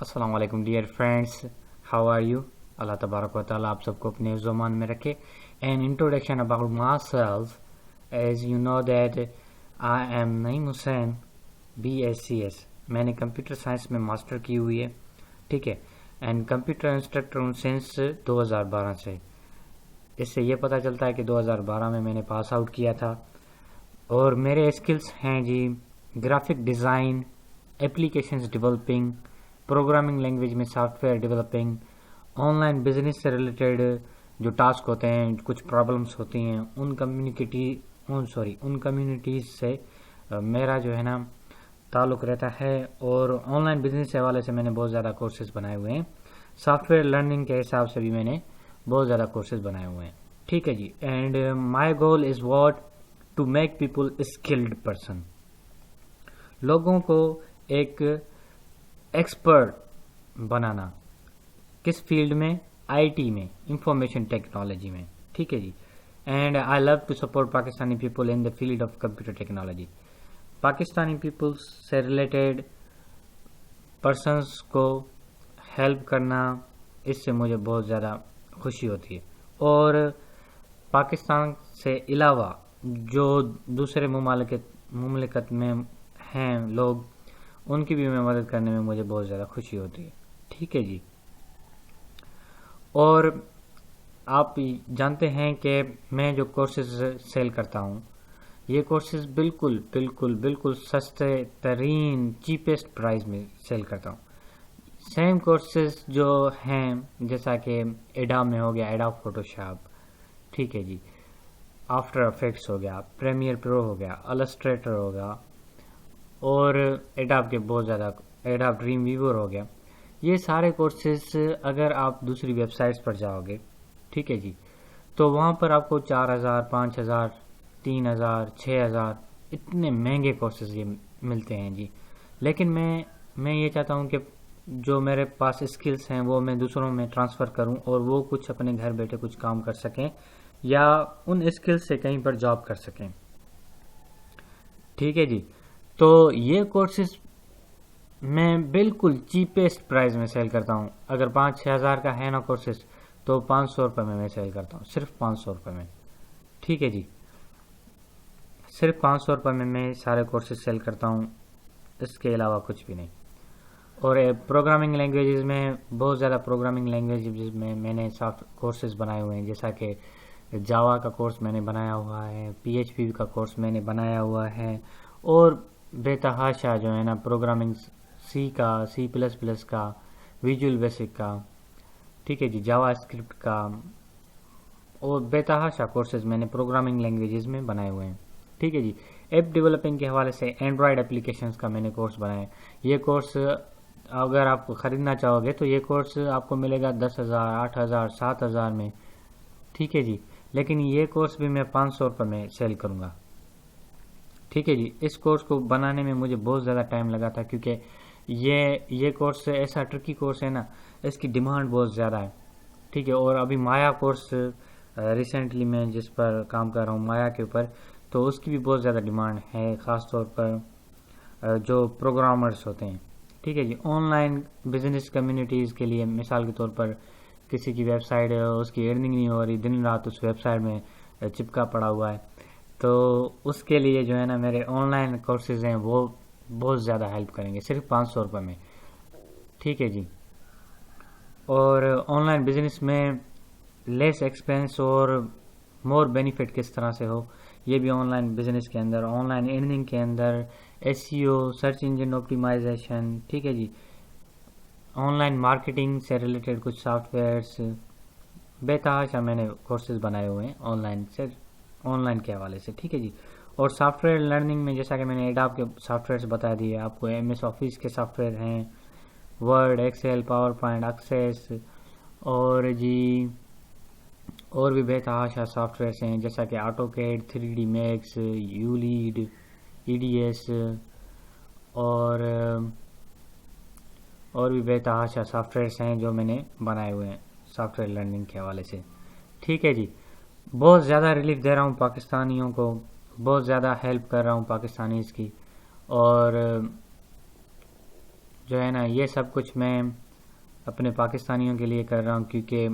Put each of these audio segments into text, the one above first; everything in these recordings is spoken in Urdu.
السلام علیکم dear friends, how are you? اللہ تبارک و تعالیٰ آپ سب کو اپنے زمان میں رکھے. An introduction about myself. As you know that I am Naeem Hussain, BScs. میں نے کمپیوٹر سائنس میں ماسٹر کی ہوئی ہے، ٹھیک ہے، اینڈ کمپیوٹر انسٹرکٹر ہوں سنس 2012 سے. اس سے یہ پتہ چلتا ہے کہ 2012 میں نے پاس آؤٹ کیا تھا. اور میرے اسکلس ہیں جی graphic design, applications developing, programming language میں software developing, online business سے ریلیٹڈ جو ٹاسک ہوتے ہیں، کچھ پرابلمس ہوتی ہیں، ان کمیونٹیز سے میرا جو ہے نا تعلق رہتا ہے. اور آن لائن بزنس کے حوالے سے میں نے بہت زیادہ کورسز بنائے ہوئے ہیں. سافٹ ویئر لرننگ کے حساب سے بھی میں نے بہت زیادہ کورسز بنائے ہوئے ہیں، ٹھیک ہے جی. And my goal is what to make people skilled person. لوگوں کو ایک ایکسپرٹ بنانا. کس فیلڈ میں؟ IT میں، انفارمیشن ٹیکنالوجی میں، ٹھیک ہے جی. And I love to support Pakistani people in the field of computer technology. Pakistani people سے ریلیٹڈ پرسنس کو ہیلپ کرنا، اس سے مجھے بہت زیادہ خوشی ہوتی ہے. اور پاکستان سے علاوہ جو دوسرے مملکت میں ہیں لوگ، ان کی بھی میں مدد کرنے میں مجھے بہت زیادہ خوشی ہوتی ہے، ٹھیک ہے جی. اور آپ جانتے ہیں کہ میں جو کورسز سیل کرتا ہوں، یہ کورسز بالکل سستے ترین چیپسٹ پرائز میں سیل کرتا ہوں. سیم کورسز جو ہیں جیسا کہ ایڈا میں ہو گیا، ایڈا فوٹوشاپ، ٹھیک ہے جی، آفٹر افیکٹس ہو گیا، پریمیئر پرو ہو گیا، السٹریٹر ہو گیا، اور ایڈاپ کے بہت زیادہ، ایڈاپ ڈریم ویور ہو گیا. یہ سارے کورسز اگر آپ دوسری ویب سائٹس پر جاؤ گے، ٹھیک ہے جی، تو وہاں پر آپ کو 4,000، 5,000، 3,000، 6,000 اتنے مہنگے کورسز یہ ملتے ہیں جی. لیکن میں یہ چاہتا ہوں کہ جو میرے پاس اسکلس ہیں وہ میں دوسروں میں ٹرانسفر کروں، اور وہ کچھ اپنے گھر بیٹھے کچھ کام کر سکیں، یا ان اسکلس سے کہیں پر جاب کر سکیں، ٹھیک ہے جی. تو یہ کورسز میں بالکل چیپسٹ پرائز میں سیل کرتا ہوں. اگر 5-6 ہزار کا ہے نا کورسز، تو 500 روپے میں سیل کرتا ہوں، صرف 500 روپے میں، ٹھیک ہے جی. صرف 500 روپے میں سارے کورسز سیل کرتا ہوں، اس کے علاوہ کچھ بھی نہیں. اور پروگرامنگ لینگویجز میں بہت زیادہ پروگرامنگ لینگویجز میں نے سافٹ کورسز بنائے ہوئے ہیں، جیسا کہ جاوا کا کورس میں نے بنایا ہوا ہے، PHP کا کورس میں نے بنایا ہوا ہے، اور بے تحاشا جو ہے نا پروگرامنگ C کا، C++ کا، ویژول بیسک کا، ٹھیک ہے جی، جاوا اسکرپٹ کا، اور بے تحاشا کورسز میں نے پروگرامنگ لینگویجز میں بنائے ہوئے ہیں، ٹھیک ہے جی. ایپ ڈیولپنگ کے حوالے سے اینڈرائڈ اپلیکیشنز کا میں نے کورس بنایا. یہ کورس اگر آپ خریدنا چاہو گے تو یہ کورس آپ کو ملے گا 10,000، 8,000، 7,000 میں، ٹھیک ہے جی. لیکن یہ کورس بھی میں 500 روپے میں سیل کروں گا، ٹھیک ہے جی. اس کورس کو بنانے میں مجھے بہت زیادہ ٹائم لگا تھا، کیونکہ یہ کورس ایسا ٹرکی کورس ہے نا، اس کی ڈیمانڈ بہت زیادہ ہے، ٹھیک ہے. اور ابھی مایا کورس ریسنٹلی میں جس پر کام کر رہا ہوں، مایا کے اوپر، تو اس کی بھی بہت زیادہ ڈیمانڈ ہے، خاص طور پر جو پروگرامرز ہوتے ہیں، ٹھیک ہے جی. آن لائن بزنس کمیونٹیز کے لیے، مثال کے طور پر کسی کی ویب سائٹ ہے، اس کی ارننگ نہیں ہو رہی، دن رات اس ویب سائٹ میں چپکا پڑا ہوا ہے، تو اس کے لیے جو ہے نا میرے آن لائن کورسز ہیں وہ بہت زیادہ ہیلپ کریں گے، صرف 500 روپے میں، ٹھیک ہے جی. اور آن لائن بزنس میں لیس ایکسپینس اور مور بینیفٹ کس طرح سے ہو، یہ بھی آن لائن بزنس کے اندر، آن لائن ارننگ کے اندر، SEO، سرچ انجن آپٹیمائزیشن، ٹھیک ہے جی، آن لائن مارکیٹنگ سے ریلیٹڈ کچھ سافٹ ویئرس، بے تحاشا میں نے کورسز بنائے ہوئے ہیں آن لائن کے حوالے سے، ٹھیک ہے جی. اور سافٹ ویئر لرننگ میں جیسا کہ میں نے ایڈاپ کے سافٹ ویئرس بتا دیے آپ کو، MS آفس کے سافٹ ویئر ہیں، Word, Excel, PowerPoint, Access, اور جی اور بھی بے تحاشا سافٹ ویئرس ہیں، جیسا کہ آٹو کیڈ، 3D میکس، یولیڈ، EDS، اور بھی بے تحاشا سافٹ ویئرس ہیں جو میں نے بنائے ہوئے ہیں سافٹ ویئر لرننگ کے حوالے سے، ٹھیک ہے جی. بہت زیادہ ریلیف دے رہا ہوں پاکستانیوں کو، بہت زیادہ ہیلپ کر رہا ہوں پاکستانیز کی. اور جو ہے نا یہ سب کچھ میں اپنے پاکستانیوں کے لیے کر رہا ہوں، کیونکہ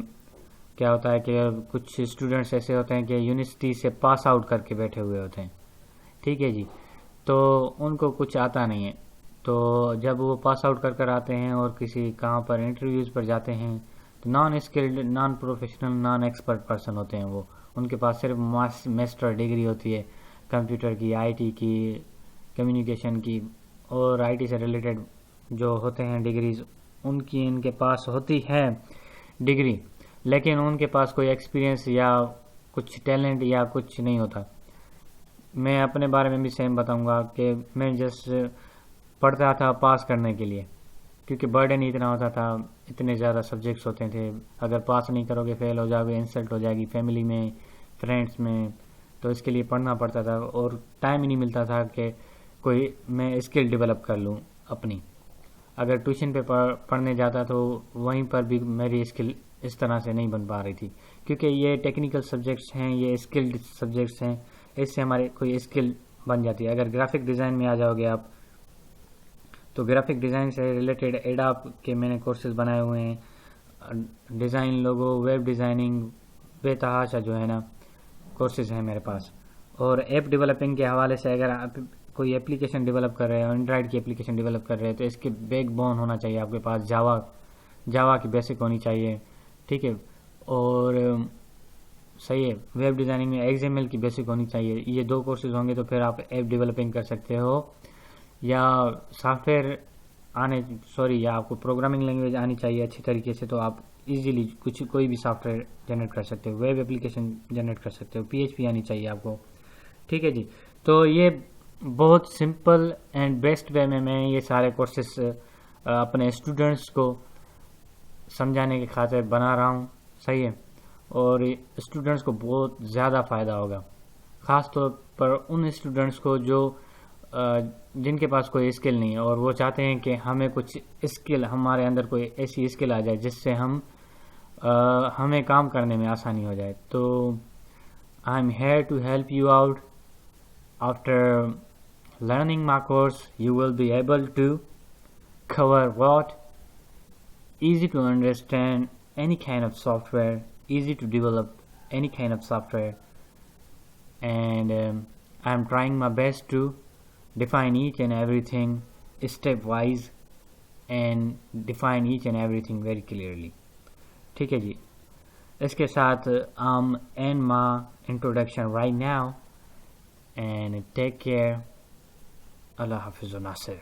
کیا ہوتا ہے کہ کچھ اسٹوڈنٹس ایسے ہوتے ہیں کہ یونیورسٹی سے پاس آؤٹ کر کے بیٹھے ہوئے ہوتے ہیں، ٹھیک ہے جی، تو ان کو کچھ آتا نہیں ہے، تو جب وہ پاس آؤٹ کر آتے ہیں اور کسی کہاں پر انٹرویوز پر جاتے ہیں تو naan skilled, non professional, non expert person ہوتے ہیں، وہ ان کے پاس صرف ماسٹر ڈگری ہوتی ہے کمپیوٹر کی، آئی ٹی کی، کمیونیکیشن کی، اور آئی ٹی سے ریلیٹڈ جو ہوتے ہیں ڈگریز ان کے پاس ہوتی ہے ڈگری، لیکن ان کے پاس کوئی ایکسپیرینس یا کچھ ٹیلنٹ یا کچھ نہیں ہوتا۔ میں اپنے بارے میں بھی سیم بتاؤں گا کہ میں جسٹ پڑھتا تھا پاس کرنے کے لیے، کیونکہ برڈن ہی اتنا ہوتا تھا، اتنے زیادہ سبجیکٹس ہوتے تھے، اگر پاس نہیں کرو گے فیل ہو جاؤ گے، انسلٹ ہو جائے گی فیملی میں، فرینڈس میں، تو اس کے لیے پڑھنا پڑتا تھا اور ٹائم ہی نہیں ملتا تھا کہ کوئی میں اسکل ڈیولپ کر لوں اپنی۔ اگر ٹیوشن پہ پڑھنے جاتا تو وہیں پر بھی میری اسکل اس طرح سے نہیں بن پا رہی تھی، کیونکہ یہ ٹیکنیکل سبجیکٹس ہیں، یہ اسکلڈ سبجیکٹس ہیں، اس سے ہمارے کوئی اسکل بن جاتی ہے۔ اگر گرافک ڈیزائن میں آ جاؤ گے آپ تو گرافک ڈیزائن سے ریلیٹڈ ایڈاپ کے میں نے کورسز بنائے ہوئے ہیں، ڈیزائن، لوگو، ویب ڈیزائننگ، بے تحاشا جو ہے نا کورسز ہیں میرے پاس۔ اور ایپ ڈیولپنگ کے حوالے سے اگر آپ کوئی اپلیکیشن ڈیولپ کر رہے ہیں، اینڈرائڈ کی اپلیکیشن ڈیولپ کر رہے ہیں، تو اس کے بیک بون ہونا چاہیے آپ کے پاس، جاوا کی بیسک ہونی چاہیے، ٹھیک ہے، اور صحیح ہے، ویب ڈیزائننگ میں XML کی بیسک ہونی چاہیے۔ یہ 2 کورسز ہوں گے تو پھر آپ ایپ ڈیولپنگ کر سکتے ہو، یا سافٹ ویئر یا آپ کو پروگرامنگ لینگویج آنی چاہیے اچھی طریقے سے، تو آپ ایزیلی کوئی بھی سافٹ ویئر جنریٹ کر سکتے ہو، ویب اپلیکیشن جنریٹ کر سکتے ہو، PHP آنی چاہیے آپ کو، ٹھیک ہے جی۔ تو یہ بہت سمپل اینڈ بیسٹ وے میں یہ سارے کورسز اپنے اسٹوڈنٹس کو سمجھانے کی خاطر بنا رہا ہوں، صحیح ہے، اور اسٹوڈنٹس کو بہت زیادہ فائدہ ہوگا، خاص طور پر ان اسٹوڈنٹس کو جو جن کے پاس کوئی اسکل نہیں ہے اور وہ چاہتے ہیں کہ ہمیں کچھ اسکل، ہمارے اندر کوئی ایسی اسکل آ جائے جس سے ہمیں کام کرنے میں آسانی ہو جائے۔ تو I am here to help you out. After learning my course, you will be able to cover what? Easy to understand any kind of software, easy to develop any kind of software, and I'm trying my best to define each and everything step-wise and define each and everything very clearly. ٹھیک ہے جی، اس کے ساتھ end my introduction right now, and take care. اللہ حافظ و ناصر۔